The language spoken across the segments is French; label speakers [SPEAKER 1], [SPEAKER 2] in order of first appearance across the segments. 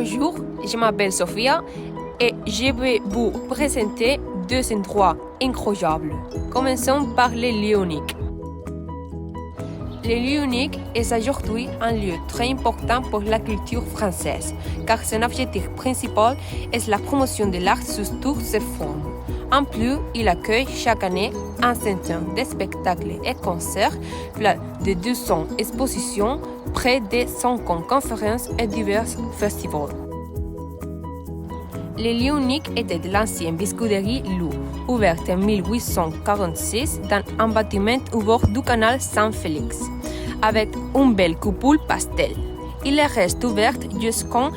[SPEAKER 1] Bonjour, je m'appelle Sophia et je vais vous présenter deux endroits incroyables. Commençons par les lieux uniques. Le lieu unique est aujourd'hui un lieu très important pour la culture française, car son objectif principal est la promotion de l'art sous toutes ses formes. En plus, il accueille chaque année un centaine de spectacles et concerts, plus de 200 expositions, près de 50 conférences et divers festivals. Le lieu unique était l'ancienne biscuiterie Lou, ouverte en 1846 dans un bâtiment au bord du canal Saint-Félix, avec une belle coupole pastel. Il reste ouvert jusqu'en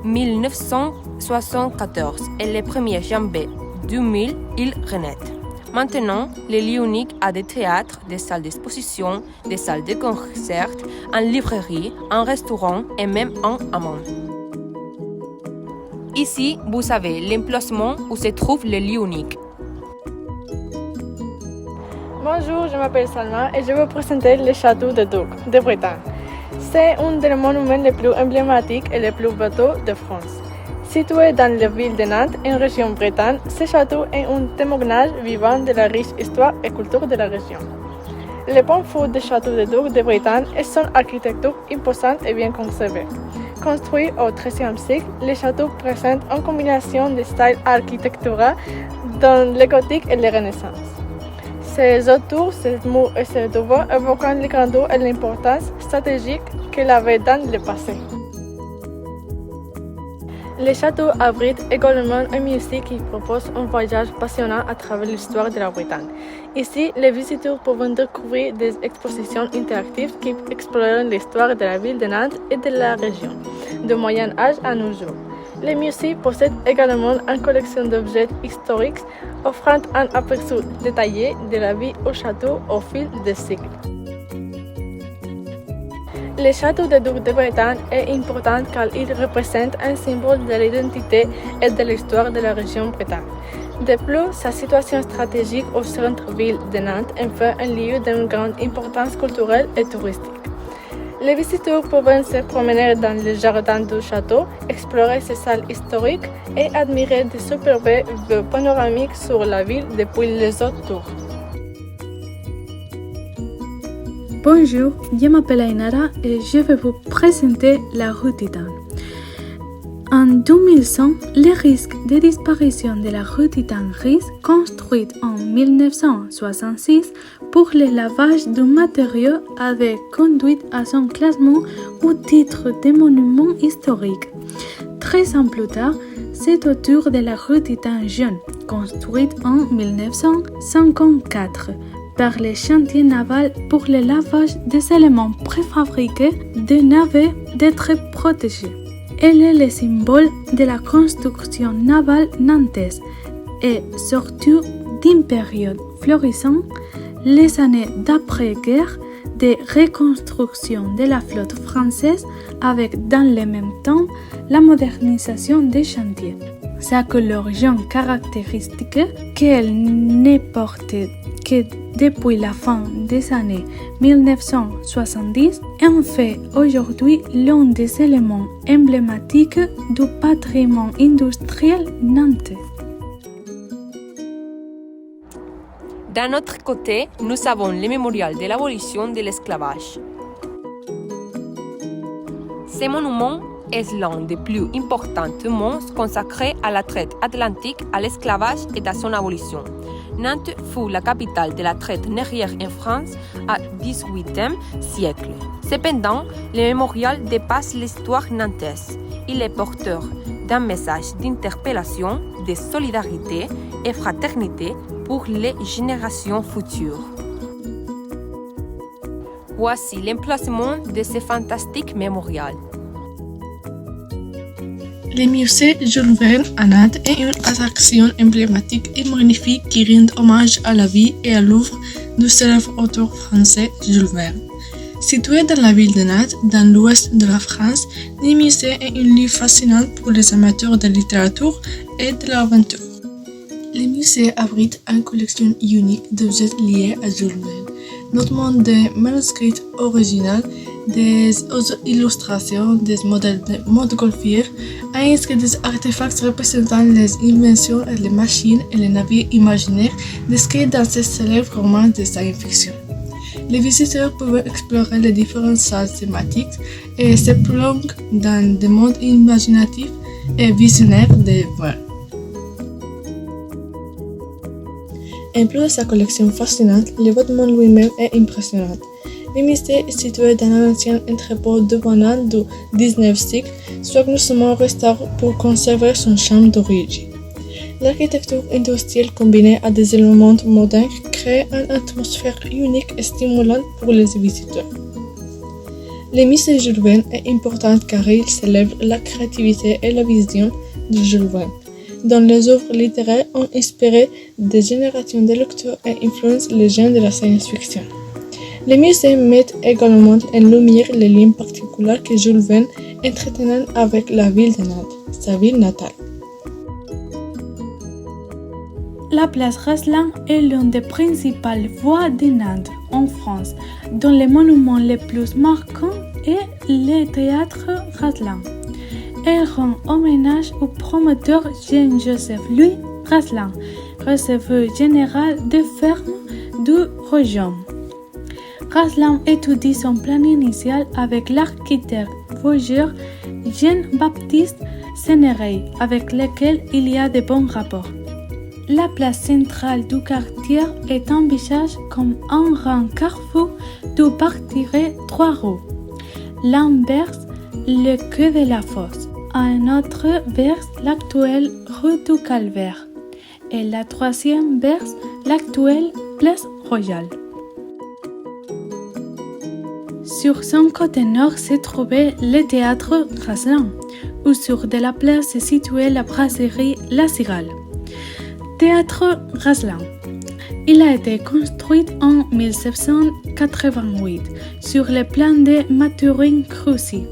[SPEAKER 1] 1974 et le 1er janvier 2000, il renaît. Maintenant, le lieu unique a des théâtres, des salles d'exposition, des salles de concert, une librairie, un restaurant et même un hammam. Ici, vous avez l'emplacement où se trouve le lieu unique.
[SPEAKER 2] Bonjour, je m'appelle Salma et je vais vous présenter le château de Dourgues de Bretagne. C'est un des monuments les plus emblématiques et les plus beaux de France. Situé dans la ville de Nantes, en région Bretagne, ce château est un témoignage vivant de la riche histoire et culture de la région. Le point fort du château de Dourgues de Bretagne est son architecture imposante et bien conservée. Construit au XIIIe siècle, le château présente une combinaison de styles architecturaux dans le gothique et la Renaissance. Ses autours, ses murs et ses devants évoquant la grandeur et l'importance stratégique qu'il avait dans le passé. Le château abrite également un musée qui propose un voyage passionnant à travers l'histoire de la Bretagne. Ici, les visiteurs peuvent découvrir des expositions interactives qui explorent l'histoire de la ville de Nantes et de la région, du Moyen Âge à nos jours. Le musée possède également une collection d'objets historiques offrant un aperçu détaillé de la vie au château au fil des siècles. Le château de Dourgues de Bretagne est important car il représente un symbole de l'identité et de l'histoire de la région Bretagne. De plus, sa situation stratégique au centre-ville de Nantes en fait un lieu d'une grande importance culturelle et touristique. Les visiteurs peuvent se promener dans le jardin du château, explorer ses salles historiques et admirer de superbes vues panoramiques sur la ville depuis les autres tours.
[SPEAKER 3] Bonjour, je m'appelle Ainara et je vais vous présenter la rue Titane. En 2100, le risque de disparition de la rue Titane Grise, construite en 1966 pour le lavage du matériau, avait conduit à son classement au titre de monument historique. 13 ans plus tard, c'est au tour de la rue Titane Jaune, construite en 1954. Par les chantiers navals pour le lavage des éléments préfabriqués des navets d'être protégés. Elle est le symbole de la construction navale nantaise et surtout d'une période florissante, les années d'après-guerre, de reconstruction de la flotte française avec dans le même temps la modernisation des chantiers. Sa coloration caractéristique qu'elle n'est portée que depuis la fin des années 1970 en fait aujourd'hui l'un des éléments emblématiques du patrimoine industriel nantais.
[SPEAKER 1] D'un autre côté, nous avons le mémorial de l'abolition de l'esclavage. Ce monument est l'un des plus importants du monde consacré à la traite atlantique, à l'esclavage et à son abolition. Nantes fut la capitale de la traite négrière en France au XVIIIe siècle. Cependant, le mémorial dépasse l'histoire nantaise. Il est porteur d'un message d'interpellation, de solidarité et fraternité pour les générations futures. Voici l'emplacement de ce fantastique mémorial.
[SPEAKER 4] Le musée Jules Verne à Nantes est une attraction emblématique et magnifique qui rend hommage à la vie et à l'œuvre du célèbre auteur français Jules Verne. Situé dans la ville de Nantes, dans l'ouest de la France, le musée est un lieu fascinant pour les amateurs de littérature et de l'aventure. Le musée abrite une collection unique d'objets liés à Jules Verne, notamment des manuscrits originaux, des illustrations, des modèles de montgolfières, ainsi que des artefacts représentant les inventions et les machines et les navires imaginaires décrits dans ce célèbre roman de science-fiction. Les visiteurs peuvent explorer les différentes salles thématiques et se plonger dans des mondes imaginatifs et visionnaires des Verne. En plus de sa collection fascinante, le bâtiment lui-même est impressionnant. Le musée est situé dans un ancien entrepôt de bananes du XIXe siècle, soigneusement restauré pour conserver son charme d'origine. L'architecture industrielle combinée à des éléments modernes crée une atmosphère unique et stimulante pour les visiteurs. Le musée Jules Verne est important car il célèbre la créativité et la vision de Jules Verne, dont les œuvres littéraires ont inspiré des générations de lecteurs et influencent les gens de la science-fiction. Le musée met également en lumière les liens particuliers que Jules Verne entretenait avec la ville de Nantes, sa ville natale.
[SPEAKER 3] La place Raslan est l'une des principales voies de Nantes, en France, dont le monument le plus marquant est le théâtre Raslan. Elle rend hommage au promoteur Jean-Joseph Louis Raslan, receveur général des fermes du Royaume. Raslan étudie son plan initial avec l'architecte vosgien Jean-Baptiste Cénéret, avec lequel il y a de bons rapports. La place centrale du quartier est envisagée comme un grand carrefour d'où partiraient 3 rues. L'un verse le quai de la Fosse, un autre verse l'actuelle rue du Calvaire et la troisième verse l'actuelle place Royale. Sur son côté nord se trouvait le théâtre Raslan, où sur de la place se situait la brasserie La Cigale. Théâtre Raslan. Il a été construit en 1788 sur le plan de Mathurin-Crucy.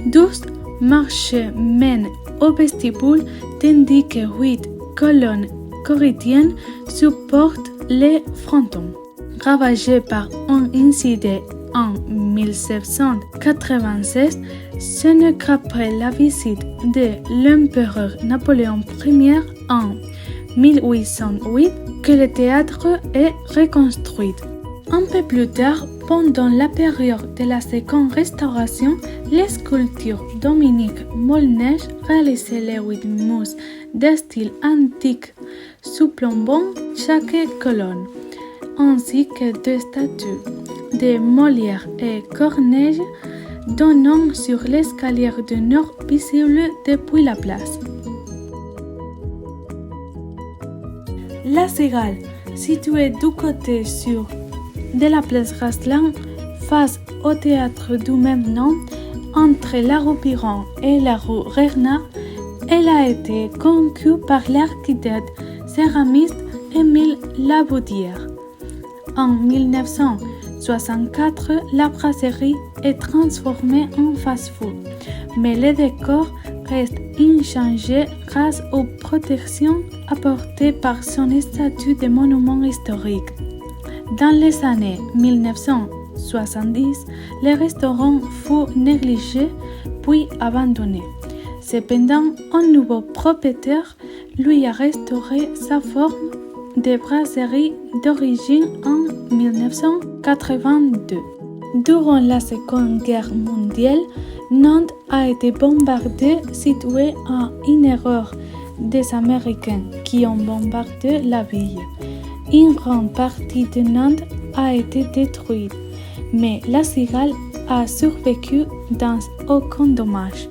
[SPEAKER 3] 12 marches mènent au vestibule tandis que 8 colonnes corinthiennes supportent les frontons. Ravagé par un incident en 1796, ce n'est qu'après la visite de l'empereur Napoléon Ier en 1808 que le théâtre est reconstruit. Un peu plus tard, pendant la période de la Seconde Restauration, les sculptures Dominique Molnège réalisaient les 8 mousses de style antique surplombant chaque colonne, ainsi que 2 statues de Molière et Corneille donnant sur l'escalier du nord visible depuis la place. La Cigale, située du côté sud de la place Raslan, face au théâtre du même nom, entre la rue Piron et la rue Renard, elle a été conçue par l'architecte céramiste Émile Laboudière. En 1964, la brasserie est transformée en fast-food, mais le décor reste inchangé grâce aux protections apportées par son statut de monument historique. Dans les années 1970, le restaurant fut négligé puis abandonné. Cependant, un nouveau propriétaire lui a restauré sa forme de brasserie d'origine en 1982. Durant la Seconde Guerre mondiale, Nantes a été bombardée, située à une erreur des Américains qui ont bombardé la ville. Une grande partie de Nantes a été détruite, mais la Cigale a survécu dans aucun dommage.